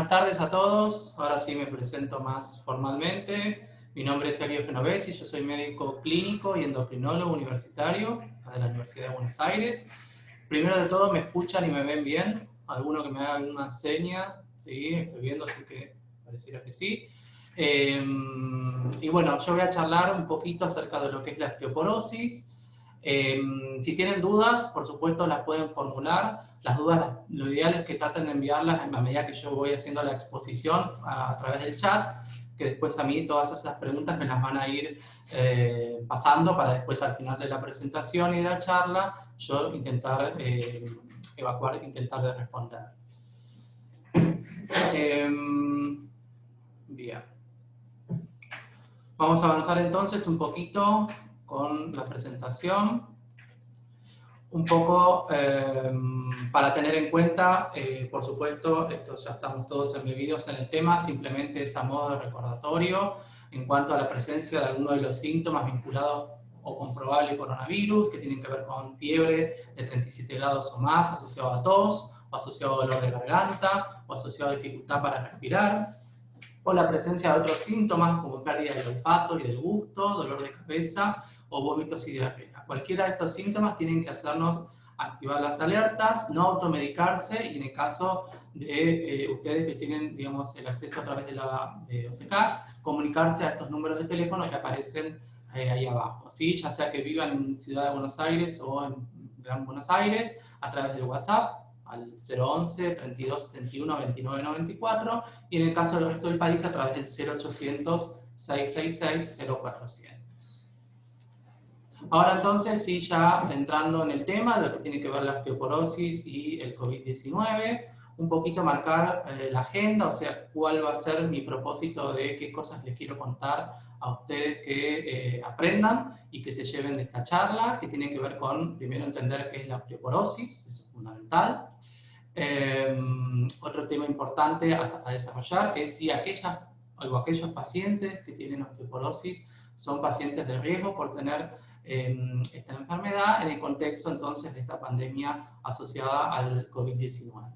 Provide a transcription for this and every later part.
tardes a todos. Ahora sí me presento más formalmente. Mi nombre es Sergio Genovesi, yo soy médico clínico y endocrinólogo universitario de la Universidad de Buenos Aires. Primero de todo, ¿me escuchan y me ven bien? ¿Alguno que me haga alguna seña? Sí, estoy viendo, así que pareciera que sí. Y bueno, yo voy a charlar un poquito acerca de lo que es la osteoporosis. Si tienen dudas, por supuesto las pueden formular. Las dudas, lo ideal es que traten de enviarlas a medida que yo voy haciendo la exposición a través del chat, que después a mí todas esas preguntas me las van a ir pasando para después al final de la presentación y de la charla yo intentar evacuar, intentar de responder. Bien. Vamos a avanzar entonces un poquito con la presentación. Un poco para tener en cuenta, por supuesto, esto ya estamos todos embebidos en el tema, simplemente es a modo de recordatorio en cuanto a la presencia de alguno de los síntomas vinculados o con probable coronavirus, que tienen que ver con fiebre de 37 grados o más, asociado a tos, o asociado a dolor de garganta, o asociado a dificultad para respirar, o la presencia de otros síntomas como pérdida del olfato y del gusto, dolor de cabeza o vómitos y diarrea. Cualquiera de estos síntomas tienen que hacernos activar las alertas, no automedicarse y en el caso de ustedes que tienen, digamos, el acceso a través de la OCK, comunicarse a estos números de teléfono que aparecen ahí abajo, ¿sí? Ya sea que vivan en Ciudad de Buenos Aires o en Gran Buenos Aires, a través del WhatsApp, al 011 32 71 29 94 y en el caso del resto del país a través del 0800 666 0400. Ahora entonces, sí, ya entrando en el tema de lo que tiene que ver la osteoporosis y el COVID-19, un poquito marcar la agenda, o sea, cuál va a ser mi propósito de qué cosas les quiero contar a ustedes que aprendan y que se lleven de esta charla, que tiene que ver con, primero, entender qué es la osteoporosis, eso es fundamental. Otro tema importante a desarrollar es si aquellos pacientes que tienen osteoporosis son pacientes de riesgo por tener esta enfermedad en el contexto entonces de esta pandemia asociada al COVID-19.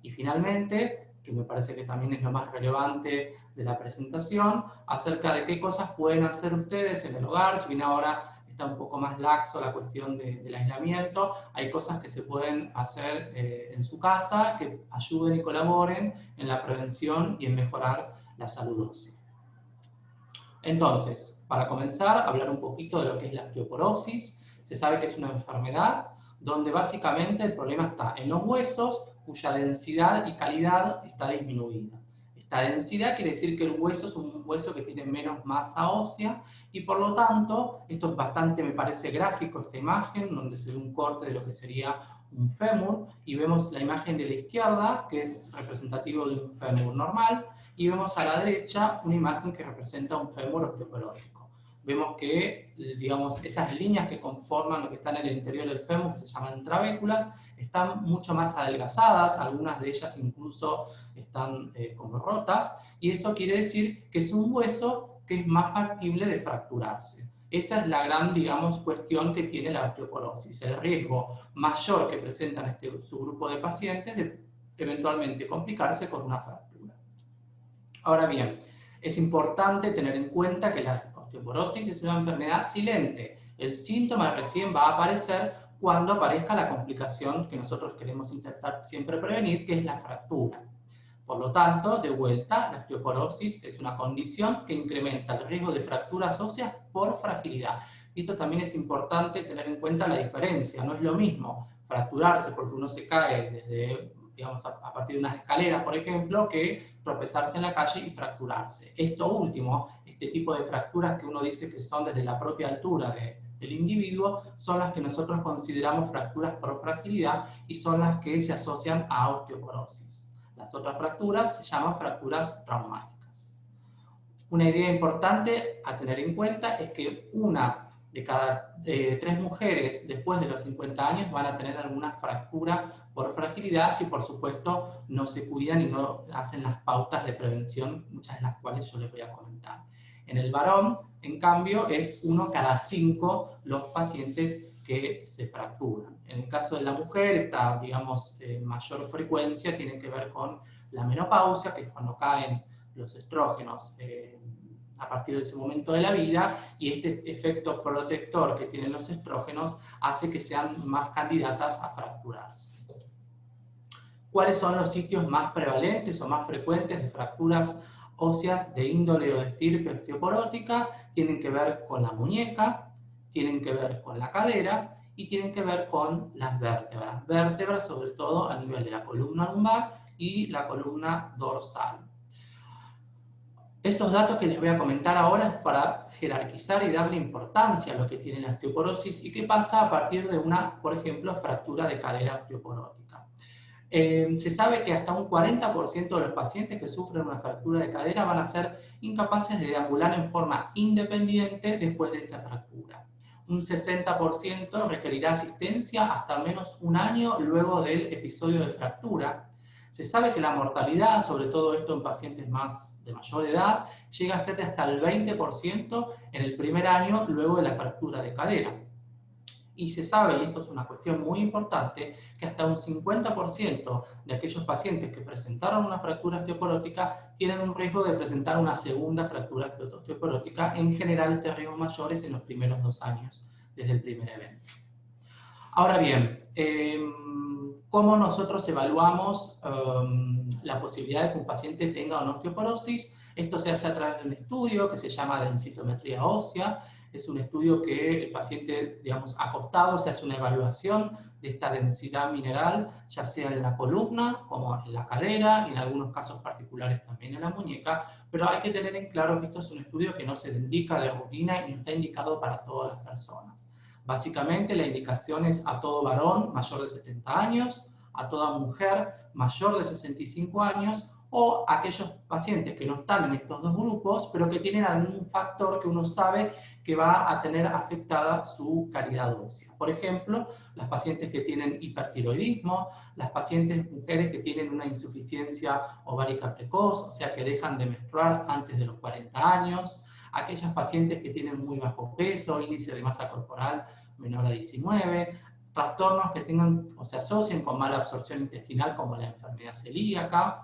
Y finalmente, que me parece que también es lo más relevante de la presentación, acerca de qué cosas pueden hacer ustedes en el hogar. Si bien ahora está un poco más laxo la cuestión del aislamiento, hay cosas que se pueden hacer en su casa que ayuden y colaboren en la prevención y en mejorar la salud ósea. Entonces, para comenzar, hablar un poquito de lo que es la osteoporosis. Se sabe que es una enfermedad donde básicamente el problema está en los huesos, cuya densidad y calidad está disminuida. Esta densidad quiere decir que el hueso es un hueso que tiene menos masa ósea y por lo tanto, esto es bastante, me parece gráfico esta imagen, donde se ve un corte de lo que sería un fémur y vemos la imagen de la izquierda, que es representativo de un fémur normal, y vemos a la derecha una imagen que representa un fémur osteoporótico. Vemos que, digamos, esas líneas que conforman lo que está en el interior del fémur, que se llaman trabéculas, están mucho más adelgazadas, algunas de ellas incluso están como rotas, y eso quiere decir que es un hueso que es más factible de fracturarse. Esa es la gran, digamos, cuestión que tiene la osteoporosis, el riesgo mayor que presentan este subgrupo de pacientes de eventualmente complicarse con una fractura. Ahora bien, es importante tener en cuenta que la osteoporosis es una enfermedad silente. El síntoma recién va a aparecer cuando aparezca la complicación que nosotros queremos intentar siempre prevenir, que es la fractura. Por lo tanto, de vuelta, la osteoporosis es una condición que incrementa el riesgo de fracturas óseas por fragilidad. Y esto también es importante tener en cuenta la diferencia. No es lo mismo fracturarse porque uno se cae desde, digamos, a partir de unas escaleras, por ejemplo, que tropezarse en la calle y fracturarse. Esto último, este tipo de fracturas que uno dice que son desde la propia altura del individuo, son las que nosotros consideramos fracturas por fragilidad y son las que se asocian a osteoporosis. Las otras fracturas se llaman fracturas traumáticas. Una idea importante a tener en cuenta es que una de cada 3 mujeres después de los 50 años van a tener alguna fractura por fragilidad si por supuesto no se cuidan y no hacen las pautas de prevención, muchas de las cuales yo les voy a comentar. En el varón, en cambio, es 1 cada 5 los pacientes que se fracturan. En el caso de la mujer, esta, digamos, mayor frecuencia tiene que ver con la menopausia, que es cuando caen los estrógenos a partir de ese momento de la vida, y este efecto protector que tienen los estrógenos hace que sean más candidatas a fracturarse. ¿Cuáles son los sitios más prevalentes o más frecuentes de fracturas óseas de índole o de estirpe osteoporótica? Tienen que ver con la muñeca, tienen que ver con la cadera y tienen que ver con las vértebras. Vértebras sobre todo a nivel de la columna lumbar y la columna dorsal. Estos datos que les voy a comentar ahora es para jerarquizar y darle importancia a lo que tiene la osteoporosis y qué pasa a partir de una, por ejemplo, fractura de cadera osteoporótica. Se sabe que hasta un 40% de los pacientes que sufren una fractura de cadera van a ser incapaces de deambular en forma independiente después de esta fractura. Un 60% requerirá asistencia hasta al menos un año luego del episodio de fractura. Se sabe que la mortalidad, sobre todo esto en pacientes de mayor edad, llega a ser de hasta el 20% en el primer año luego de la fractura de cadera. Y se sabe, y esto es una cuestión muy importante, que hasta un 50% de aquellos pacientes que presentaron una fractura osteoporótica tienen un riesgo de presentar una segunda fractura osteoporótica. En general, este riesgo es mayor en los primeros 2 años, desde el primer evento. Ahora bien, ¿cómo nosotros evaluamos la posibilidad de que un paciente tenga una osteoporosis? Esto se hace a través de un estudio que se llama densitometría ósea. Es un estudio que el paciente, digamos, acostado, se hace una evaluación de esta densidad mineral, ya sea en la columna, como en la cadera, y en algunos casos particulares también en la muñeca, pero hay que tener en claro que esto es un estudio que no se indica de rutina y no está indicado para todas las personas. Básicamente la indicación es a todo varón mayor de 70 años, a toda mujer mayor de 65 años, o aquellos pacientes que no están en estos dos grupos, pero que tienen algún factor que uno sabe que va a tener afectada su calidad ósea. Por ejemplo, las pacientes que tienen hipertiroidismo, las pacientes mujeres que tienen una insuficiencia ovárica precoz, o sea que dejan de menstruar antes de los 40 años, aquellas pacientes que tienen muy bajo peso, índice de masa corporal menor a 19, trastornos que tengan o se asocien con mala absorción intestinal como la enfermedad celíaca,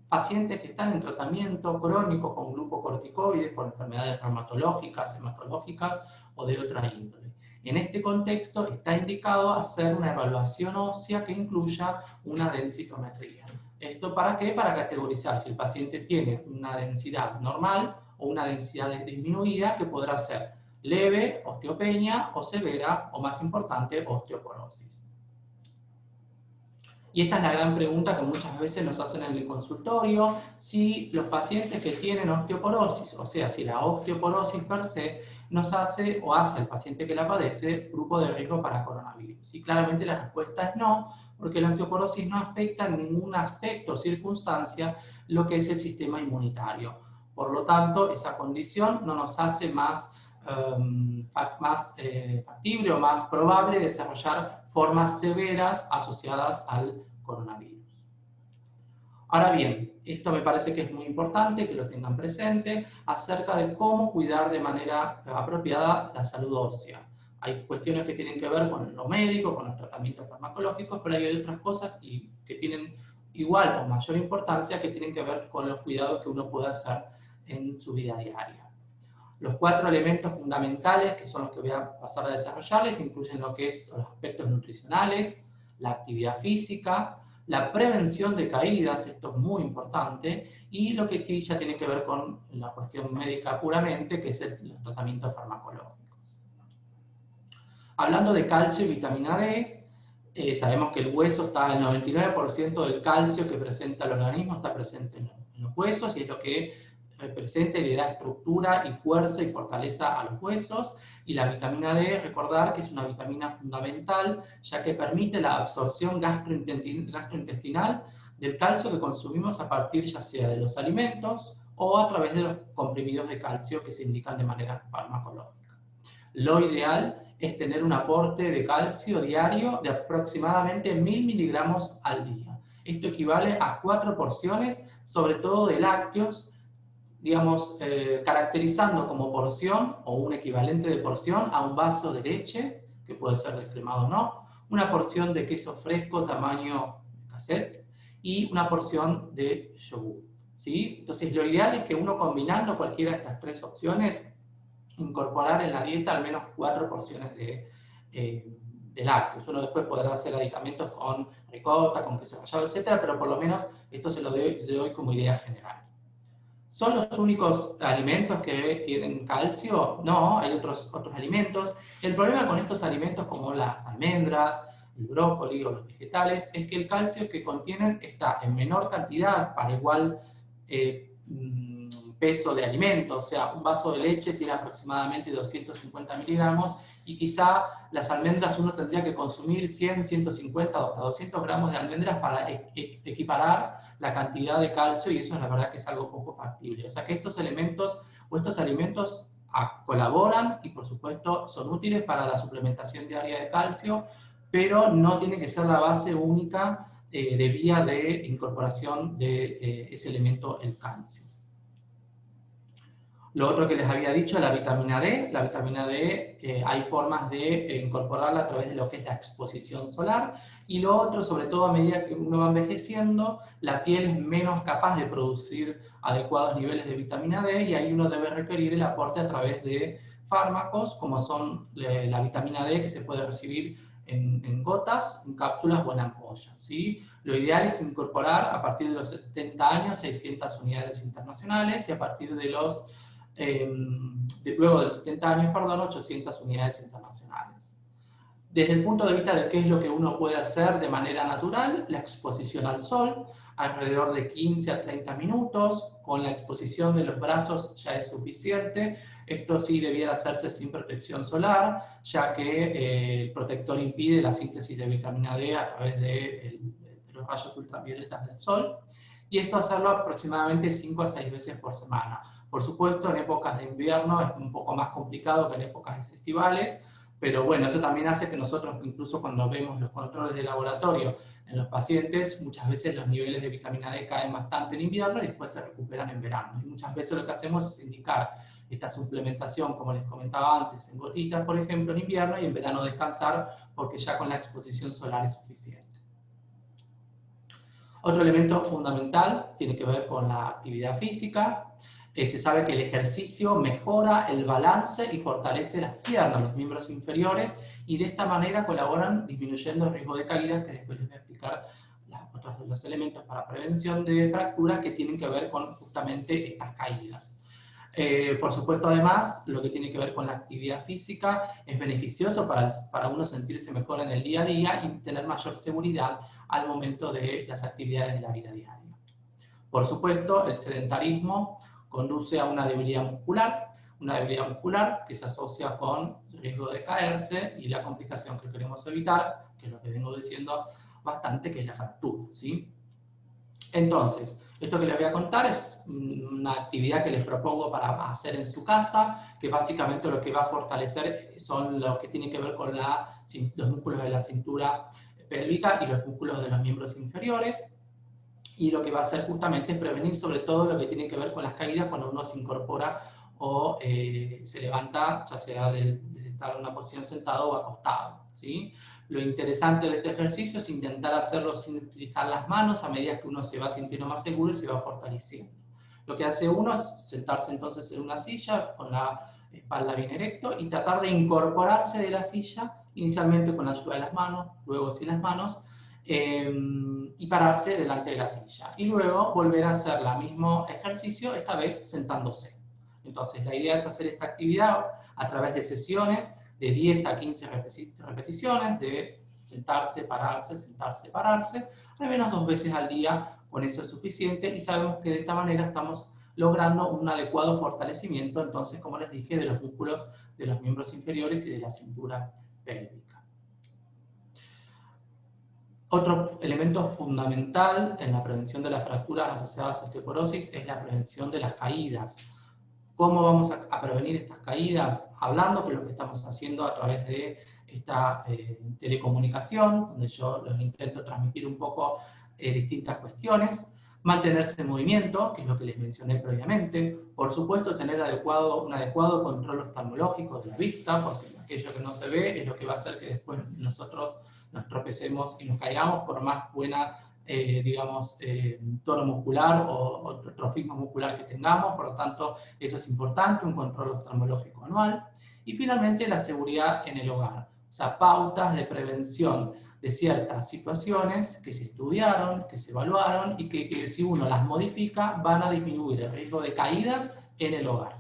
pacientes que están en tratamiento crónico con glucocorticoides por enfermedades reumatológicas, hematológicas o de otra índole. En este contexto está indicado hacer una evaluación ósea que incluya una densitometría. ¿Esto para qué? Para categorizar si el paciente tiene una densidad normal o una densidad disminuida, que podrá ser leve, osteopenia, o severa, o más importante, osteoporosis. Y esta es la gran pregunta que muchas veces nos hacen en el consultorio: si los pacientes que tienen osteoporosis, o sea, si la osteoporosis per se, nos hace o hace al paciente que la padece grupo de riesgo para coronavirus. Y claramente la respuesta es no, porque la osteoporosis no afecta en ningún aspecto o circunstancia lo que es el sistema inmunitario. Por lo tanto, esa condición no nos hace más factible o más probable desarrollar formas severas asociadas al coronavirus. Ahora bien, esto me parece que es muy importante que lo tengan presente acerca de cómo cuidar de manera apropiada la salud ósea. Hay cuestiones que tienen que ver con lo médico, con los tratamientos farmacológicos, pero hay otras cosas que tienen igual o mayor importancia, que tienen que ver con los cuidados que uno puede hacer en su vida diaria. Los 4 elementos fundamentales, que son los que voy a pasar a desarrollarles, incluyen lo que es los aspectos nutricionales, la actividad física, la prevención de caídas, esto es muy importante, y lo que sí ya tiene que ver con la cuestión médica puramente, que es los tratamientos farmacológicos. Hablando de calcio y vitamina D, sabemos que el hueso está, el 99% del calcio que presenta el organismo está presente en los huesos, y es lo que representa y le da estructura y fuerza y fortaleza a los huesos. Y la vitamina D, recordar que es una vitamina fundamental, ya que permite la absorción gastrointestinal del calcio que consumimos a partir ya sea de los alimentos o a través de los comprimidos de calcio que se indican de manera farmacológica. Lo ideal es tener un aporte de calcio diario de aproximadamente 1000 miligramos al día. Esto equivale a 4 porciones, sobre todo de lácteos, digamos, caracterizando como porción o un equivalente de porción a un vaso de leche que puede ser descremado o no, una porción de queso fresco tamaño cassette y una porción de yogur, ¿sí? Entonces lo ideal es que uno combinando cualquiera de estas tres opciones, incorporar en la dieta al menos 4 porciones de lácteos. Uno después podrá hacer aditamentos con ricota, con queso rallado, etc., pero por lo menos esto se lo doy como idea general. ¿Son los únicos alimentos que tienen calcio? No, hay otros alimentos. El problema con estos alimentos como las almendras, el brócoli o los vegetales es que el calcio que contienen está en menor cantidad para igual peso de alimento. O sea, un vaso de leche tiene aproximadamente 250 miligramos y quizá las almendras uno tendría que consumir 100, 150 o hasta 200 gramos de almendras para equiparar la cantidad de calcio, y eso es la verdad que es algo poco factible. O sea que estos elementos o estos alimentos colaboran y por supuesto son útiles para la suplementación diaria de calcio, pero no tiene que ser la base única de vía de incorporación de ese elemento, el calcio. Lo otro que les había dicho, la vitamina D. La vitamina D hay formas de incorporarla a través de lo que es la exposición solar. Y lo otro, sobre todo a medida que uno va envejeciendo, la piel es menos capaz de producir adecuados niveles de vitamina D y ahí uno debe requerir el aporte a través de fármacos, como son la vitamina D que se puede recibir en gotas, en cápsulas o en ampollas, ¿sí? Lo ideal es incorporar a partir de los 70 años 600 unidades internacionales y a partir de los luego de los 70 años, 800 unidades internacionales. Desde el punto de vista de qué es lo que uno puede hacer de manera natural, la exposición al sol, alrededor de 15 a 30 minutos, con la exposición de los brazos ya es suficiente. Esto sí debiera hacerse sin protección solar, ya que el protector impide la síntesis de vitamina D a través de los rayos ultravioletas del sol. Y esto hacerlo aproximadamente 5 a 6 veces por semana. Por supuesto, en épocas de invierno es un poco más complicado que en épocas estivales, pero bueno, eso también hace que nosotros, incluso cuando vemos los controles de laboratorio en los pacientes, muchas veces los niveles de vitamina D caen bastante en invierno y después se recuperan en verano. Y muchas veces lo que hacemos es indicar esta suplementación, como les comentaba antes, en gotitas, por ejemplo, en invierno, y en verano descansar, porque ya con la exposición solar es suficiente. Otro elemento fundamental tiene que ver con la actividad física. Se sabe que el ejercicio mejora el balance y fortalece las piernas, los miembros inferiores, y de esta manera colaboran disminuyendo el riesgo de caídas, que después les voy a explicar otros de los elementos para prevención de fracturas que tienen que ver con justamente estas caídas. Por supuesto, además, lo que tiene que ver con la actividad física es beneficioso para uno sentirse mejor en el día a día y tener mayor seguridad al momento de las actividades de la vida diaria. Por supuesto, el sedentarismo conduce a una debilidad muscular que se asocia con el riesgo de caerse y la complicación que queremos evitar, que es lo que vengo diciendo bastante, que es la fractura, ¿sí? Entonces, esto que les voy a contar es una actividad que les propongo para hacer en su casa, que básicamente lo que va a fortalecer son lo que tiene que ver con los músculos de la cintura pélvica y los músculos de los miembros inferiores, y lo que va a hacer justamente es prevenir sobre todo lo que tiene que ver con las caídas cuando uno se incorpora o se levanta, ya sea de estar en una posición sentado o acostado, ¿sí? Lo interesante de este ejercicio es intentar hacerlo sin utilizar las manos a medida que uno se va sintiendo más seguro y se va fortaleciendo. Lo que hace uno es sentarse entonces en una silla con la espalda bien erecto y tratar de incorporarse de la silla, inicialmente con la ayuda de las manos, luego sin las manos, y pararse delante de la silla. Y luego volver a hacer el mismo ejercicio, esta vez sentándose. Entonces la idea es hacer esta actividad a través de sesiones de 10 a 15 repeticiones, de sentarse, pararse, al menos 2 veces al día, con eso es suficiente, y sabemos que de esta manera estamos logrando un adecuado fortalecimiento, entonces, como les dije, de los músculos de los miembros inferiores y de la cintura pélvica. Otro elemento fundamental en la prevención de las fracturas asociadas a osteoporosis es la prevención de las caídas. ¿Cómo vamos a prevenir estas caídas? Hablando, que es lo que estamos haciendo a través de esta telecomunicación, donde yo les intento transmitir un poco distintas cuestiones. Mantenerse en movimiento, que es lo que les mencioné previamente. Por supuesto, tener un adecuado control oftalmológico de la vista, porque aquello que no se ve es lo que va a hacer que después nosotros nos tropecemos y nos caigamos por más buena, digamos, tono muscular o trofismo muscular que tengamos. Por lo tanto, eso es importante, un control oftalmológico anual. Y finalmente, la seguridad en el hogar. O sea, pautas de prevención de ciertas situaciones que se estudiaron, que se evaluaron y que si uno las modifica van a disminuir el riesgo de caídas en el hogar.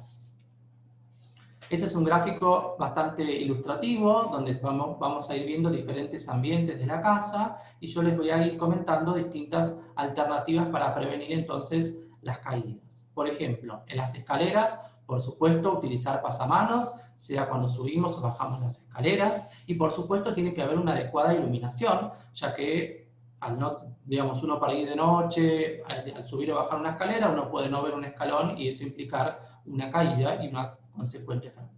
Este es un gráfico bastante ilustrativo, donde vamos a ir viendo diferentes ambientes de la casa, y yo les voy a ir comentando distintas alternativas para prevenir entonces las caídas. Por ejemplo, en las escaleras, por supuesto, utilizar pasamanos, sea cuando subimos o bajamos las escaleras, y por supuesto tiene que haber una adecuada iluminación, ya que al no, digamos, uno para ir de noche, al subir o bajar una escalera, uno puede no ver un escalón y eso implicar una caída y una consecuente fractura.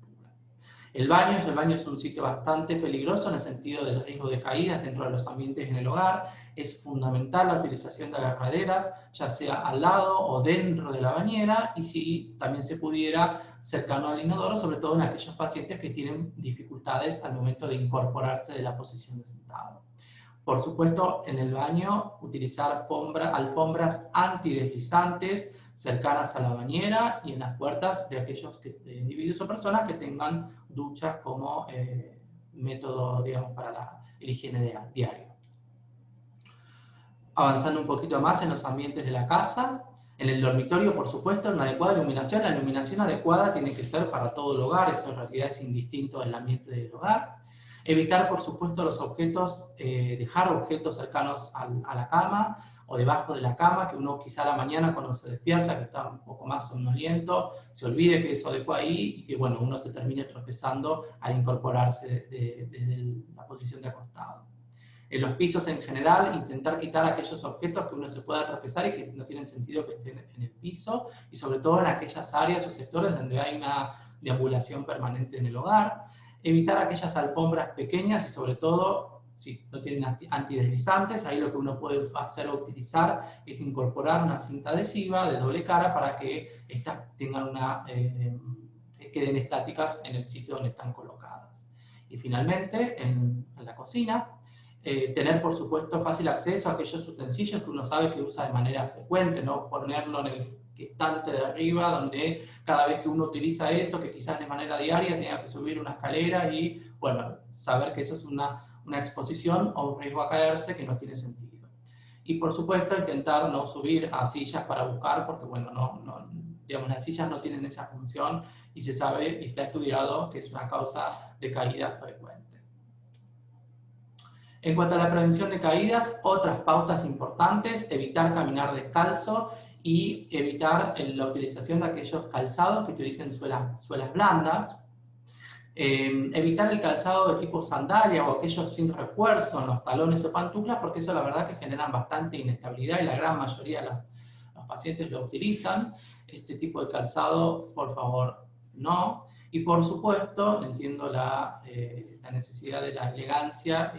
El baño es un sitio bastante peligroso en el sentido del riesgo de caídas dentro de los ambientes en el hogar. Es fundamental la utilización de agarraderas, ya sea al lado o dentro de la bañera, y si también se pudiera cercano al inodoro, sobre todo en aquellos pacientes que tienen dificultades al momento de incorporarse de la posición de sentado. Por supuesto, en el baño, utilizar alfombras antideslizantes cercanas a la bañera y en las puertas de aquellos individuos o personas que tengan duchas como método, digamos, para el higiene diario. Avanzando un poquito más en los ambientes de la casa, en el dormitorio, por supuesto, una adecuada iluminación. La iluminación adecuada tiene que ser para todo el hogar, eso en realidad es indistinto del ambiente del hogar. Evitar, por supuesto, los objetos, dejar objetos cercanos a la cama o debajo de la cama, que uno quizá a la mañana cuando se despierta, que está un poco más somnoliento, se olvide que eso dejó ahí y que bueno, uno se termine tropezando al incorporarse desde la posición de acostado. En los pisos en general, intentar quitar aquellos objetos que uno se pueda tropezar y que no tienen sentido que estén en el piso, y sobre todo en aquellas áreas o sectores donde hay una deambulación permanente en el hogar. Evitar aquellas alfombras pequeñas y sobre todo, si no tienen antideslizantes, ahí lo que uno puede hacer o utilizar es incorporar una cinta adhesiva de doble cara para que estas tengan queden estáticas en el sitio donde están colocadas. Y finalmente, en la cocina, tener por supuesto fácil acceso a aquellos utensilios que uno sabe que usa de manera frecuente, no ponerlo en el estante de arriba, donde cada vez que uno utiliza eso, que quizás de manera diaria tenga que subir una escalera y, bueno, saber que eso es una exposición o un riesgo a caerse que no tiene sentido. Y por supuesto intentar no subir a sillas para buscar, porque bueno, digamos, las sillas no tienen esa función y se sabe y está estudiado que es una causa de caída frecuente. En cuanto a la prevención de caídas, otras pautas importantes: evitar caminar descalzo y evitar la utilización de aquellos calzados que utilicen suelas blandas. Evitar el calzado de tipo sandalia o aquellos sin refuerzo en los talones o pantuflas, porque eso la verdad que generan bastante inestabilidad y la gran mayoría de los pacientes lo utilizan. Este tipo de calzado, por favor, no. Y por supuesto, entiendo la necesidad de la elegancia,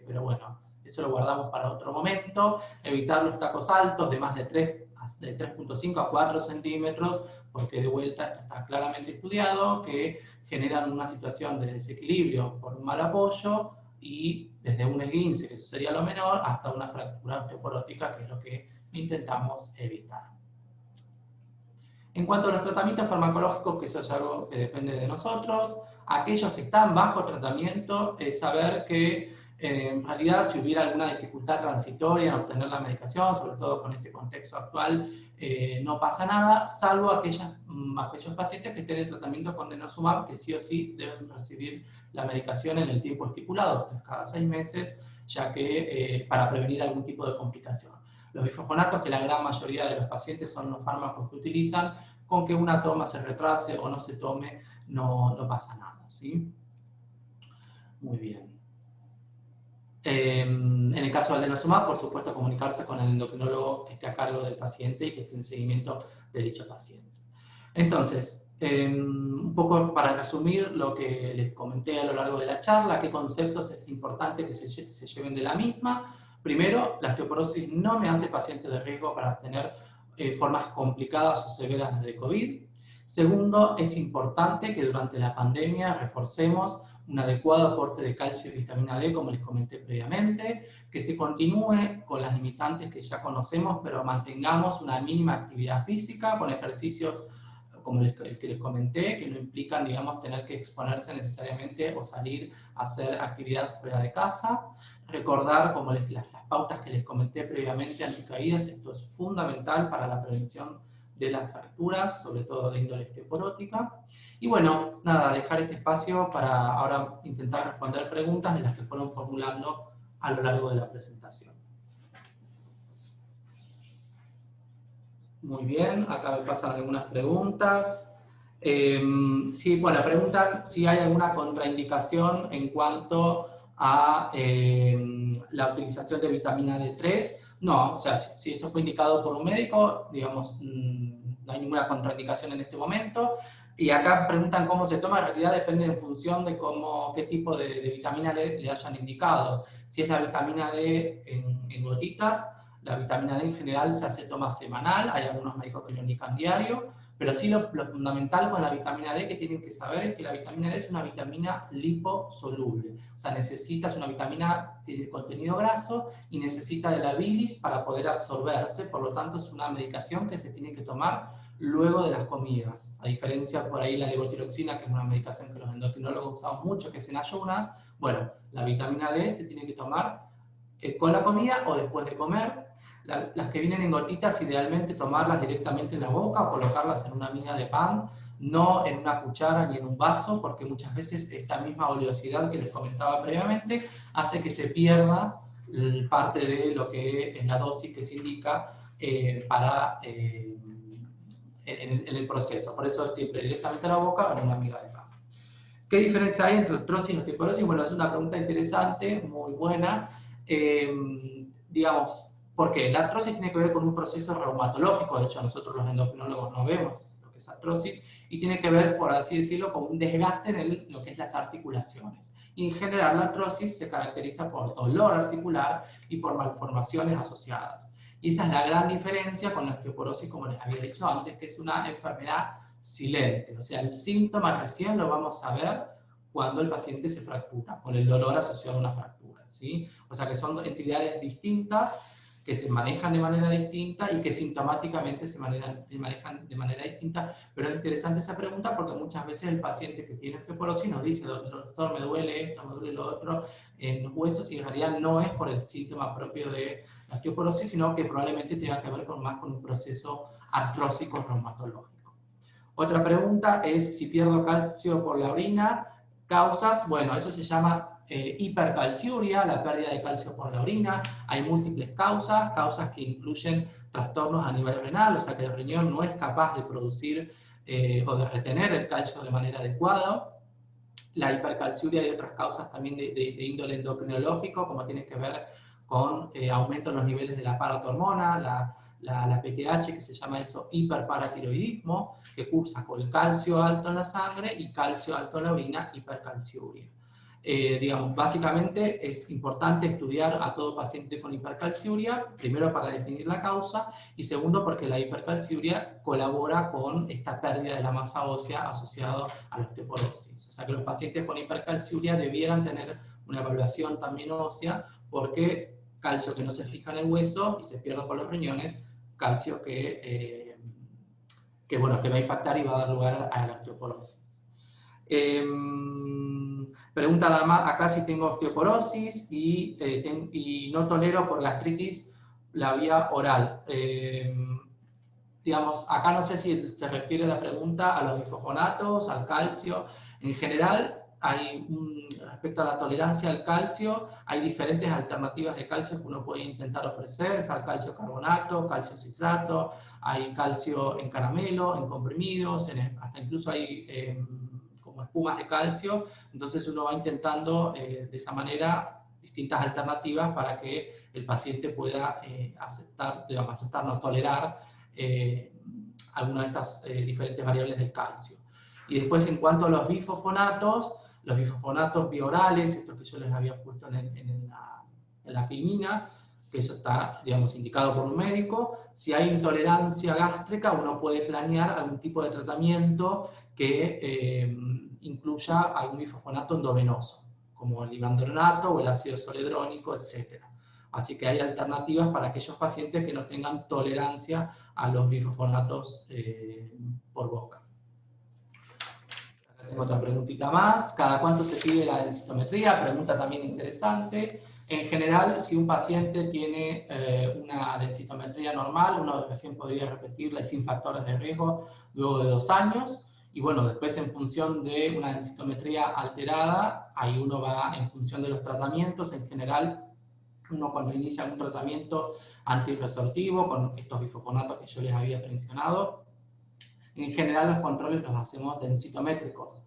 pero bueno, eso lo guardamos para otro momento. Evitar los tacos altos de más de 3.5 a 4 centímetros, porque de vuelta esto está claramente estudiado, que generan una situación de desequilibrio por un mal apoyo y desde un esguince, que eso sería lo menor, hasta una fractura osteoporótica, que es lo que intentamos evitar. En cuanto a los tratamientos farmacológicos, que eso es algo que depende de nosotros, aquellos que están bajo tratamiento, es saber que en realidad si hubiera alguna dificultad transitoria en obtener la medicación, sobre todo con este contexto actual, no pasa nada, salvo aquellos pacientes que estén en tratamiento con denosumab, que sí o sí deben recibir la medicación en el tiempo estipulado, cada 6 meses, ya que para prevenir algún tipo de complicación. Los bifosfonatos, que la gran mayoría de los pacientes son los fármacos que utilizan, con que una toma se retrase o no se tome, no pasa nada, ¿sí? Muy bien. En el caso del denosumab, por supuesto, comunicarse con el endocrinólogo que esté a cargo del paciente y que esté en seguimiento de dicho paciente. Entonces, un poco para resumir lo que les comenté a lo largo de la charla, qué conceptos es importante que se lleven de la misma. Primero, la osteoporosis no me hace paciente de riesgo para tener formas complicadas o severas de COVID. Segundo, es importante que durante la pandemia reforcemos un adecuado aporte de calcio y vitamina D, como les comenté previamente, que se continúe con las limitantes que ya conocemos, pero mantengamos una mínima actividad física con ejercicios como el que les comenté, que no implican, digamos, tener que exponerse necesariamente o salir a hacer actividad fuera de casa. Recordar, como las pautas que les comenté previamente, anticaídas, esto es fundamental para la prevención de las fracturas, sobre todo de índole osteoporótica. Y bueno, nada, dejar este espacio para ahora intentar responder preguntas de las que fueron formulando a lo largo de la presentación. Muy bien, acá me pasan algunas preguntas. Sí, bueno, preguntan si hay alguna contraindicación en cuanto a la utilización de vitamina D3. No, o sea, si eso fue indicado por un médico, digamos, no hay ninguna contraindicación en este momento. Y acá preguntan cómo se toma, en realidad depende en función de qué tipo de vitamina D le hayan indicado. Si es la vitamina D en gotitas, la vitamina D en general se toma semanal, hay algunos médicos que lo indican diario, pero sí lo fundamental con la vitamina D que tienen que saber es que la vitamina D es una vitamina liposoluble. O sea, es una vitamina que tiene contenido graso y necesita de la bilis para poder absorberse, por lo tanto es una medicación que se tiene que tomar luego de las comidas. A diferencia por ahí la levotiroxina, que es una medicación que los endocrinólogos usamos mucho, que es en ayunas, bueno, la vitamina D se tiene que tomar con la comida o después de comer. Las que vienen en gotitas, idealmente tomarlas directamente en la boca o colocarlas en una miga de pan, no en una cuchara ni en un vaso, porque muchas veces esta misma oleosidad que les comentaba previamente hace que se pierda parte de lo que es la dosis que se indica en el proceso. Por eso siempre directamente a la boca o en una miga de pan. ¿Qué diferencia hay entre artrosis y osteoporosis? Bueno, es una pregunta interesante, muy buena. Digamos, porque la artrosis tiene que ver con un proceso reumatológico, de hecho nosotros los endocrinólogos no vemos lo que es artrosis, y tiene que ver, por así decirlo, con un desgaste en lo que es las articulaciones. Y en general la artrosis se caracteriza por dolor articular y por malformaciones asociadas. Y esa es la gran diferencia con la osteoporosis, como les había dicho antes, que es una enfermedad silente. O sea, el síntoma recién lo vamos a ver cuando el paciente se fractura, con el dolor asociado a una fractura, ¿sí? O sea que son entidades distintas que se manejan de manera distinta y que sintomáticamente se manejan de manera distinta, pero es interesante esa pregunta porque muchas veces el paciente que tiene osteoporosis nos dice, doctor, me duele esto, me duele lo otro en los huesos, y en realidad no es por el síntoma propio de la osteoporosis, sino que probablemente tenga que ver más con un proceso artrósico reumatológico. Otra pregunta es si pierdo calcio por la orina. Causas, bueno, eso se llama hipercalciuria, la pérdida de calcio por la orina. Hay múltiples causas que incluyen trastornos a nivel renal, o sea que el riñón no es capaz de producir o de retener el calcio de manera adecuada. La hipercalciuria y otras causas también de índole endocrinológico, como tiene que ver con aumento en los niveles de la paratormona, la PTH, que se llama eso hiperparatiroidismo, que cursa con calcio alto en la sangre y calcio alto en la orina, hipercalciuria. Digamos, básicamente es importante estudiar a todo paciente con hipercalciuria, primero para definir la causa, y segundo porque la hipercalciuria colabora con esta pérdida de la masa ósea asociada a la osteoporosis. O sea que los pacientes con hipercalciuria debieran tener una evaluación también ósea, porque calcio que no se fija en el hueso y se pierde por los riñones, calcio que va a impactar y va a dar lugar a la osteoporosis. Pregunta acá si tengo osteoporosis y no tolero por gastritis la vía oral. Digamos, acá no sé si se refiere la pregunta a los bifosfonatos, al calcio. En general, respecto a la tolerancia al calcio, hay diferentes alternativas de calcio que uno puede intentar ofrecer. Está el calcio carbonato, calcio citrato, hay calcio en caramelo, en comprimidos, hasta incluso hay como espumas de calcio. Entonces uno va intentando de esa manera distintas alternativas para que el paciente pueda aceptar, no tolerar alguna de estas diferentes variables del calcio. Y después, en cuanto a los bifosfonatos biorales, estos que yo les había puesto en la filmina, que eso está, digamos, indicado por un médico. Si hay intolerancia gástrica, uno puede planear algún tipo de tratamiento que incluya algún bifosfonato endovenoso, como el ivandronato o el ácido zoledrónico, etc. Así que hay alternativas para aquellos pacientes que no tengan tolerancia a los bifosfonatos por boca. Tengo otra preguntita más. ¿Cada cuánto se pide la densitometría? Pregunta también interesante. En general, si un paciente tiene una densitometría normal, uno recién podría repetirla sin factores de riesgo luego de 2 años. Y bueno, después en función de una densitometría alterada, ahí uno va en función de los tratamientos. En general, uno cuando inicia un tratamiento antirresortivo con estos bifosfonatos que yo les había mencionado, en general los controles los hacemos densitométricos,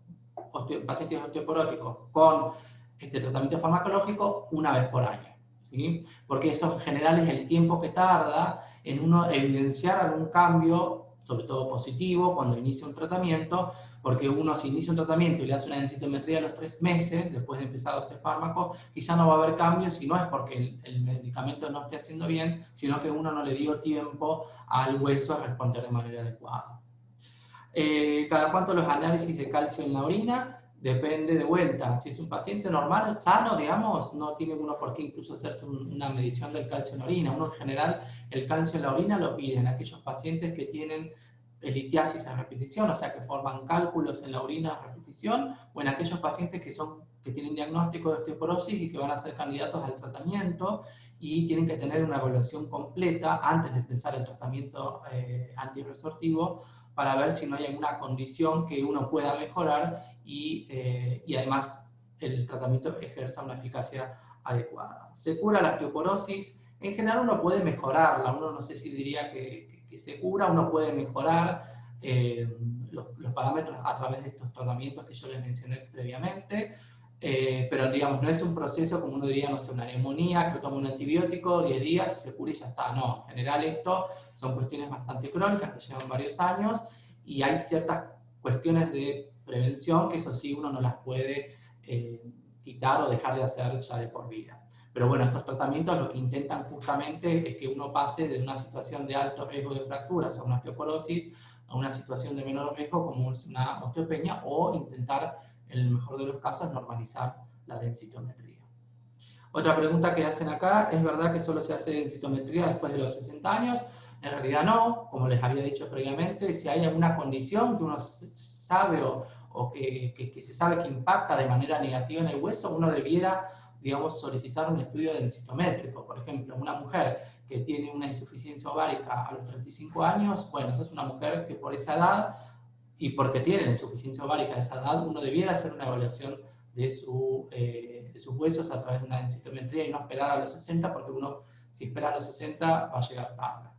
pacientes osteoporóticos con este tratamiento farmacológico una vez por año, ¿sí? Porque eso en general es el tiempo que tarda en uno evidenciar algún cambio, sobre todo positivo, cuando inicia un tratamiento, porque uno si inicia un tratamiento y le hace una densitometría a los 3 meses, después de empezado este fármaco, quizá no va a haber cambios, y no es porque el medicamento no esté haciendo bien, sino que uno no le dio tiempo al hueso a responder de manera adecuada. ¿Cada cuánto los análisis de calcio en la orina? Depende de vuelta. Si es un paciente normal, sano, digamos, no tiene uno por qué incluso hacerse una medición del calcio en la orina. Uno en general, el calcio en la orina lo piden aquellos pacientes que tienen litiasis a repetición, o sea, que forman cálculos en la orina a repetición, o en aquellos pacientes que tienen diagnóstico de osteoporosis y que van a ser candidatos al tratamiento y tienen que tener una evaluación completa antes de empezar el tratamiento antirresortivo, para ver si no hay alguna condición que uno pueda mejorar y además el tratamiento ejerza una eficacia adecuada. ¿Se cura la osteoporosis? En general uno puede mejorarla, uno no sé si diría que se cura, uno puede mejorar los parámetros a través de estos tratamientos que yo les mencioné previamente, pero digamos, no es un proceso como uno diría, no sé, una neumonía, que toma un antibiótico, 10 días, se cura y ya está. No, en general esto son cuestiones bastante crónicas que llevan varios años y hay ciertas cuestiones de prevención que eso sí uno no las puede quitar o dejar de hacer ya de por vida. Pero bueno, estos tratamientos lo que intentan justamente es que uno pase de una situación de alto riesgo de fracturas a una osteoporosis a una situación de menor riesgo como es una osteopenia, o intentar, en el mejor de los casos, normalizar la densitometría. Otra pregunta que hacen acá: ¿es verdad que solo se hace densitometría después de los 60 años? En realidad no, como les había dicho previamente, si hay alguna condición que uno sabe o que se sabe que impacta de manera negativa en el hueso, uno debiera, digamos, solicitar un estudio densitométrico. Por ejemplo, una mujer que tiene una insuficiencia ovárica a los 35 años, bueno, esa es una mujer que por esa edad, y porque tiene la insuficiencia ovárica a esa edad, uno debiera hacer una evaluación de sus huesos a través de una densitometría y no esperar a los 60, porque uno, si espera a los 60, va a llegar tarde.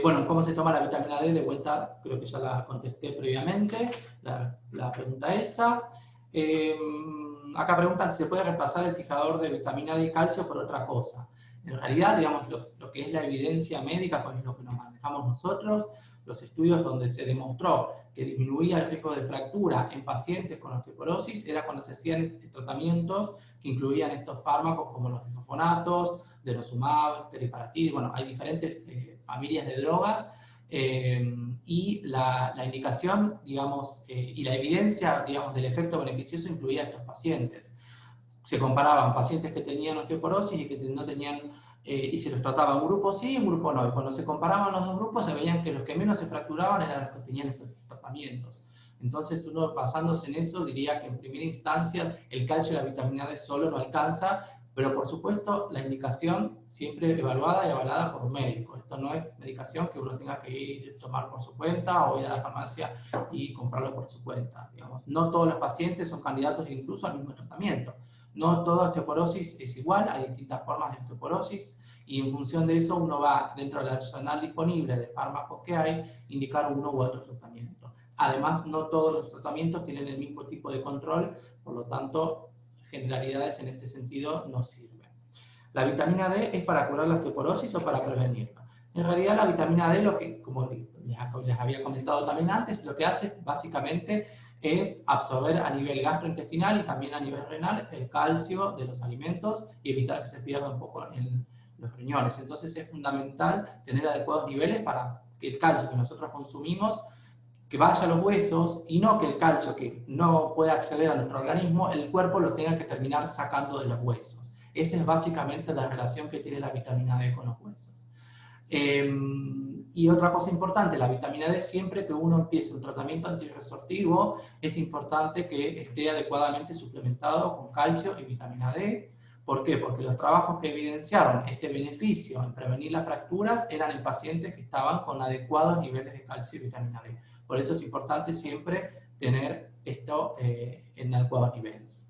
Bueno, ¿cómo se toma la vitamina D? De vuelta, creo que ya la contesté previamente, la pregunta esa. Acá preguntan si se puede reemplazar el fijador de vitamina D y calcio por otra cosa. En realidad, digamos, lo que es la evidencia médica, pues es lo que nos manejamos nosotros, los estudios donde se demostró que disminuía el riesgo de fractura en pacientes con osteoporosis era cuando se hacían tratamientos que incluían estos fármacos como los bifosfonatos, denosumab, teriparatide, bueno, hay diferentes familias de drogas, y la indicación, digamos, y la evidencia, digamos, del efecto beneficioso incluía a estos pacientes. Se comparaban pacientes que tenían osteoporosis y que no tenían, y se los trataba un grupo sí y un grupo no. Y cuando se comparaban los dos grupos, se veían que los que menos se fracturaban eran los que tenían estos tratamientos. Entonces, uno basándose en eso, diría que en primera instancia el calcio y la vitamina D solo no alcanza, pero por supuesto la indicación siempre evaluada y avalada por un médico. Esto no es medicación que uno tenga que ir a tomar por su cuenta o ir a la farmacia y comprarlo por su cuenta. Digamos, no todos los pacientes son candidatos incluso al mismo tratamiento. No toda osteoporosis es igual, hay distintas formas de osteoporosis y en función de eso uno va, dentro del arsenal disponible de fármacos que hay, indicar uno u otro tratamiento. Además, no todos los tratamientos tienen el mismo tipo de control, por lo tanto, generalidades en este sentido no sirven. ¿La vitamina D es para curar la osteoporosis o para prevenirla? En realidad la vitamina D, lo que, como les había comentado también antes, lo que hace básicamente es absorber a nivel gastrointestinal y también a nivel renal el calcio de los alimentos y evitar que se pierda un poco en los riñones. Entonces es fundamental tener adecuados niveles para que el calcio que nosotros consumimos que vaya a los huesos y no que el calcio que no puede acceder a nuestro organismo, el cuerpo lo tenga que terminar sacando de los huesos. Esa es básicamente la relación que tiene la vitamina D con los huesos. Y otra cosa importante, la vitamina D, siempre que uno empiece un tratamiento antirresortivo, es importante que esté adecuadamente suplementado con calcio y vitamina D. ¿Por qué? Porque los trabajos que evidenciaron este beneficio en prevenir las fracturas eran en pacientes que estaban con adecuados niveles de calcio y vitamina D. Por eso es importante siempre tener esto en adecuados niveles.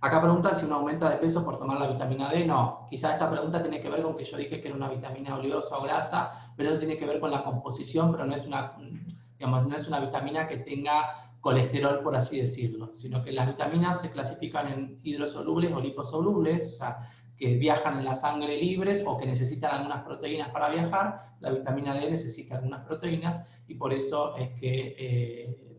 Acá preguntan si uno aumenta de peso por tomar la vitamina D. No, quizá esta pregunta tiene que ver con que yo dije que era una vitamina oleosa o grasa, pero eso tiene que ver con la composición, pero no es una, digamos, no es una vitamina que tenga colesterol, por así decirlo, sino que las vitaminas se clasifican en hidrosolubles o liposolubles, o sea, que viajan en la sangre libres o que necesitan algunas proteínas para viajar. La vitamina D necesita algunas proteínas y por eso es que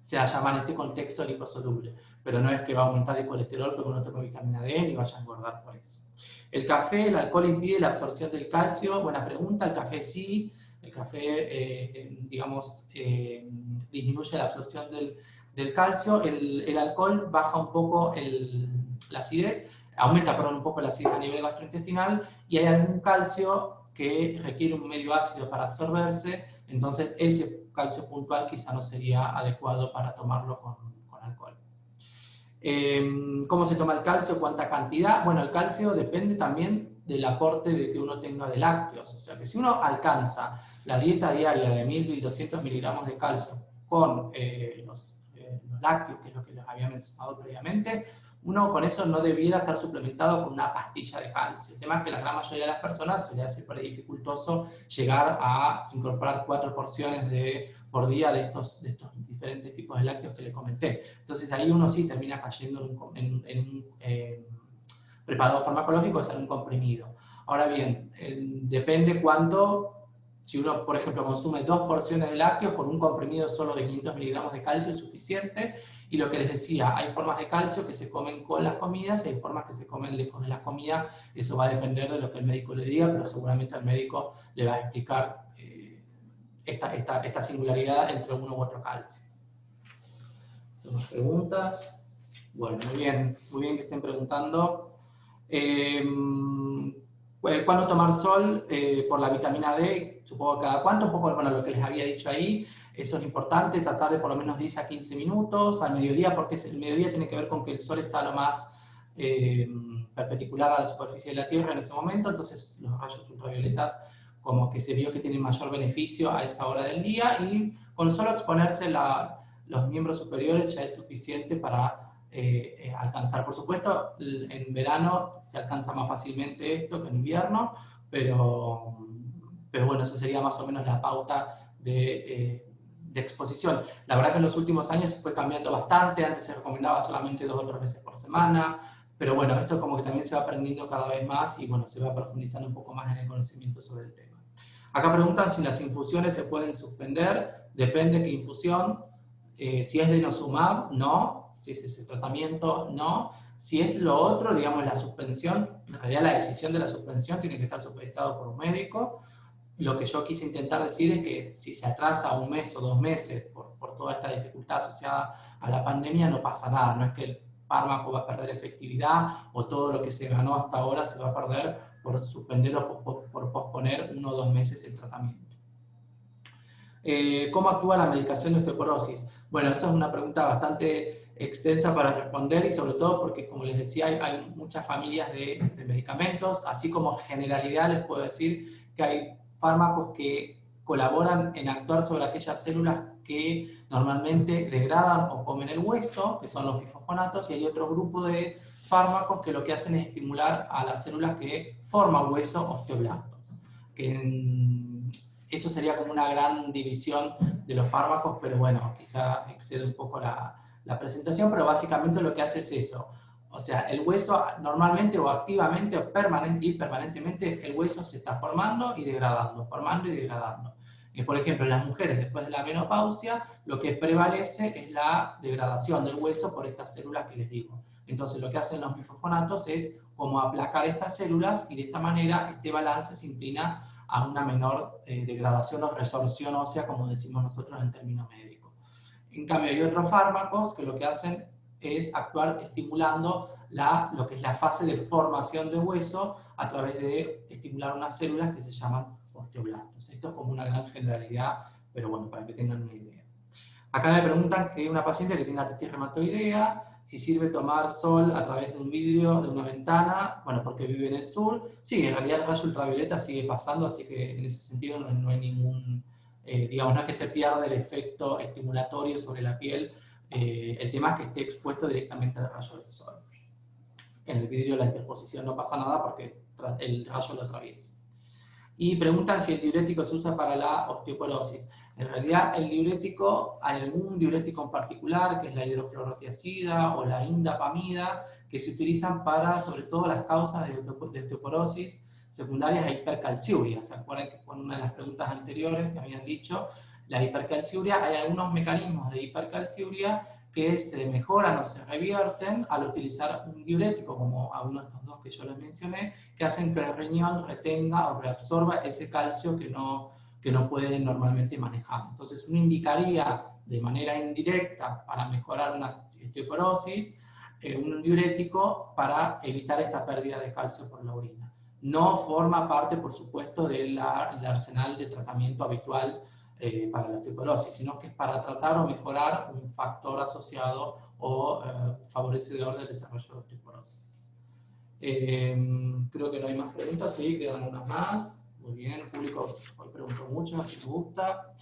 se la llama en este contexto liposoluble, pero no es que va a aumentar el colesterol porque uno toma vitamina D ni vaya a engordar por eso. ¿El café, el alcohol impide la absorción del calcio? Buena pregunta, el café sí, el café, digamos, disminuye la absorción del calcio, el alcohol baja un poco la acidez, aumenta, perdón, un poco la acidez a nivel gastrointestinal y hay algún calcio que requiere un medio ácido para absorberse, entonces ese calcio puntual quizá no sería adecuado para tomarlo con alcohol. ¿Cómo se toma el calcio? ¿Cuánta cantidad? Bueno, el calcio depende también del aporte de que uno tenga de lácteos, o sea que si uno alcanza la dieta diaria de 1.200 miligramos de calcio con los lácteos, que es lo que les había mencionado previamente, uno con eso no debiera estar suplementado con una pastilla de calcio. El tema es que la gran mayoría de las personas se le hace súper dificultoso llegar a incorporar 4 porciones por día de estos diferentes tipos de lácteos que les comenté. Entonces ahí uno sí termina cayendo en un preparado farmacológico, es en un comprimido. Ahora bien, depende cuánto. Si uno, por ejemplo, consume 2 porciones de lácteos con un comprimido solo de 500 miligramos de calcio es suficiente. Y lo que les decía, hay formas de calcio que se comen con las comidas y hay formas que se comen lejos de las comidas. Eso va a depender de lo que el médico le diga, pero seguramente el médico le va a explicar esta singularidad entre uno u otro calcio. ¿Tenemos preguntas? Bueno, muy bien que estén preguntando. ¿Cuándo tomar sol por la vitamina D? Supongo que cada cuánto, un poco bueno, lo que les había dicho ahí, eso es importante, tratar de por lo menos 10 a 15 minutos al mediodía, porque el mediodía tiene que ver con que el sol está lo más perpendicular a la superficie de la Tierra en ese momento, entonces los rayos ultravioletas como que se vio que tienen mayor beneficio a esa hora del día y con solo exponerse los miembros superiores ya es suficiente para alcanzar. Por supuesto, en verano se alcanza más fácilmente esto que en invierno, pero bueno, eso sería más o menos la pauta de exposición. La verdad que en los últimos años se fue cambiando bastante, antes se recomendaba solamente 2 o 3 veces por semana, pero bueno, esto como que también se va aprendiendo cada vez más y bueno, se va profundizando un poco más en el conocimiento sobre el tema. Acá preguntan si las infusiones se pueden suspender, depende qué infusión, si es denosumab, no. Si es ese tratamiento, no. Si es lo otro, digamos la suspensión, en realidad la decisión de la suspensión tiene que estar supeditado por un médico. Lo que yo quise intentar decir es que si se atrasa 1 mes o 2 meses por toda esta dificultad asociada a la pandemia, no pasa nada. No es que el fármaco va a perder efectividad o todo lo que se ganó hasta ahora se va a perder por suspender o por posponer 1 o 2 meses el tratamiento. ¿Cómo actúa la medicación de osteoporosis? Bueno, esa es una pregunta bastante extensa para responder y sobre todo porque, como les decía, hay muchas familias de medicamentos, así como generalidad les puedo decir que hay fármacos que colaboran en actuar sobre aquellas células que normalmente degradan o comen el hueso, que son los bifosfonatos, y hay otro grupo de fármacos que lo que hacen es estimular a las células que forman hueso, osteoblastos. Eso sería como una gran división de los fármacos, pero bueno, quizá excede un poco la presentación, pero básicamente lo que hace es eso. O sea, el hueso normalmente o activamente o permanentemente el hueso se está formando y degradando, formando y degradando. Por ejemplo, en las mujeres después de la menopausia, lo que prevalece es la degradación del hueso por estas células que les digo. Entonces, lo que hacen los bifosfonatos es como aplacar estas células y de esta manera este balance se inclina a una menor degradación o resorción ósea, como decimos nosotros en términos médicos. En cambio, hay otros fármacos que lo que hacen es actuar estimulando lo que es la fase de formación de hueso a través de estimular unas células que se llaman osteoblastos. Esto es como una gran generalidad, pero bueno, para que tengan una idea. Acá me preguntan que una paciente que tiene artritis reumatoidea, si sirve tomar sol a través de un vidrio, de una ventana, bueno, porque vive en el sur. Sí, en realidad el rayo ultravioleta sigue pasando, así que en ese sentido no hay ningún, digamos, no es que se pierda el efecto estimulatorio sobre la piel, el tema es que esté expuesto directamente al rayo del sol. En el vidrio la interposición no pasa nada porque el rayo lo atraviesa. Y preguntan si el diurético se usa para la osteoporosis. En realidad, el diurético, hay algún diurético en particular, que es la hidroclorotiazida o la indapamida, que se utilizan para, sobre todo, las causas de osteoporosis secundarias a hipercalciuria. ¿Se acuerdan que con una de las preguntas anteriores me habían dicho la hipercalciuria? Hay algunos mecanismos de hipercalciuria que se mejoran o se revierten al utilizar un diurético, como algunos de estos dos que yo les mencioné, que hacen que el riñón retenga o reabsorba ese calcio que no puede normalmente manejar. Entonces, uno indicaría de manera indirecta para mejorar una osteoporosis un diurético para evitar esta pérdida de calcio por la orina. No forma parte, por supuesto, del arsenal de tratamiento habitual para la osteoporosis, sino que es para tratar o mejorar un factor asociado o favorecedor del desarrollo de osteoporosis. Creo que no hay más preguntas, sí, quedan algunas más. Muy bien, el público hoy preguntó mucho, así me gusta.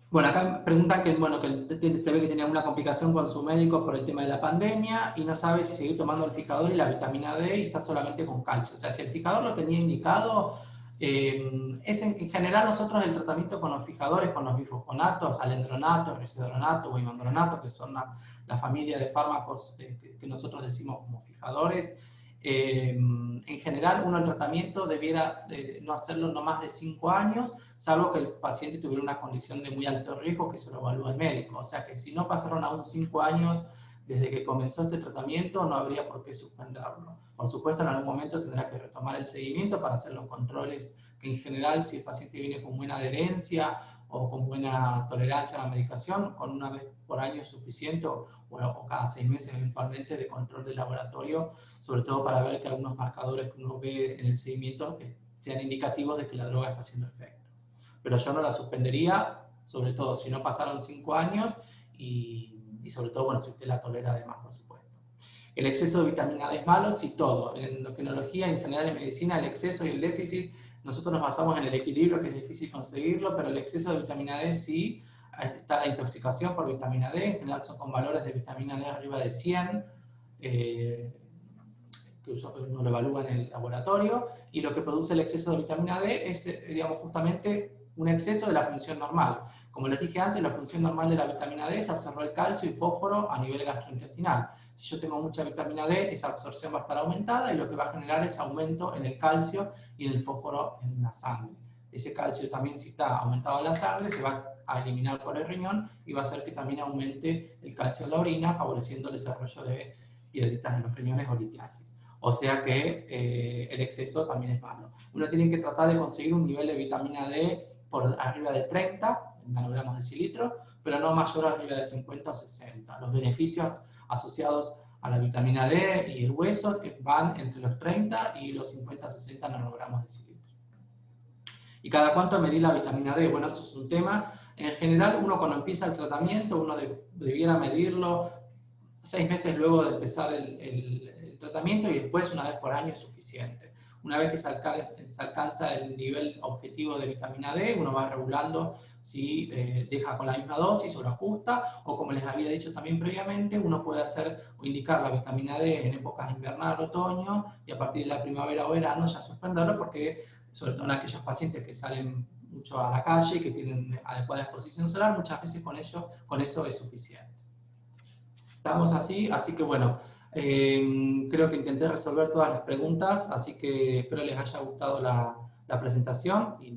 Bueno, acá preguntan que, bueno, que se ve que tenía una complicación con su médico por el tema de la pandemia y no sabe si seguir tomando el fijador y la vitamina D y está solamente con calcio. O sea, si el fijador lo tenía indicado, en general nosotros el tratamiento con los fijadores, con los bifosfonatos, alendronato, risedronato o imandronato, que son la familia de fármacos que nosotros decimos como fijadores, en general uno el tratamiento debiera no hacerlo no más de 5 años, salvo que el paciente tuviera una condición de muy alto riesgo que se lo evalúa el médico. O sea que si no pasaron aún 5 años desde que comenzó este tratamiento, no habría por qué suspenderlo. Por supuesto, en algún momento tendrá que retomar el seguimiento para hacer los controles, que en general, si el paciente viene con buena adherencia o con buena tolerancia a la medicación, con una vez por año es suficiente, o cada 6 meses eventualmente de control de laboratorio, sobre todo para ver que algunos marcadores que uno ve en el seguimiento sean indicativos de que la droga está haciendo efecto. Pero yo no la suspendería, sobre todo si no pasaron 5 años y sobre todo, bueno, si usted la tolera además, por supuesto. El exceso de vitamina D es malo, sí, todo. En endocrinología, en general en medicina, el exceso y el déficit, nosotros nos basamos en el equilibrio, que es difícil conseguirlo, pero el exceso de vitamina D sí, está la intoxicación por vitamina D, en general son con valores de vitamina D arriba de 100, que uno lo evalúa en el laboratorio, y lo que produce el exceso de vitamina D es, digamos, justamente un exceso de la función normal. Como les dije antes, la función normal de la vitamina D es absorber calcio y fósforo a nivel gastrointestinal. Si yo tengo mucha vitamina D, esa absorción va a estar aumentada y lo que va a generar es aumento en el calcio y en el fósforo en la sangre. Ese calcio también, si está aumentado en la sangre, se va a eliminar por el riñón y va a hacer que también aumente el calcio en la orina, favoreciendo el desarrollo de piedritas en los riñones o litiasis. O sea que el exceso también es malo. Uno tiene que tratar de conseguir un nivel de vitamina D por arriba de 30 nanogramos de decilitro, pero no mayor arriba de 50 o 60. Los beneficios asociados a la vitamina D y el hueso van entre los 30 y los 50-60 nanogramos de decilitro. ¿Y cada cuánto medir la vitamina D? Bueno, eso es un tema. En general, uno cuando empieza el tratamiento, uno debiera medirlo 6 meses luego de empezar el tratamiento y después una vez por año es suficiente. Una vez que se alcanza el nivel objetivo de vitamina D, uno va regulando si deja con la misma dosis o lo ajusta, o como les había dicho también previamente, uno puede hacer o indicar la vitamina D en épocas invernal, otoño, y a partir de la primavera o verano ya suspenderlo, porque sobre todo en aquellos pacientes que salen mucho a la calle y que tienen adecuada exposición solar, muchas veces con eso es suficiente. Estamos así que bueno, Creo que intenté resolver todas las preguntas, así que espero les haya gustado la presentación y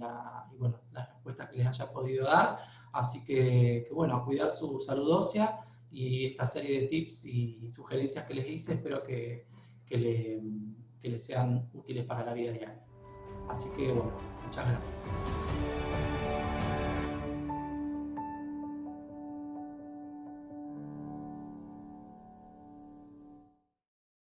bueno, las respuestas que les haya podido dar. Así que bueno, a cuidar su salud ósea y esta serie de tips y sugerencias que les hice, espero que les sean útiles para la vida diaria. Así que bueno, muchas gracias.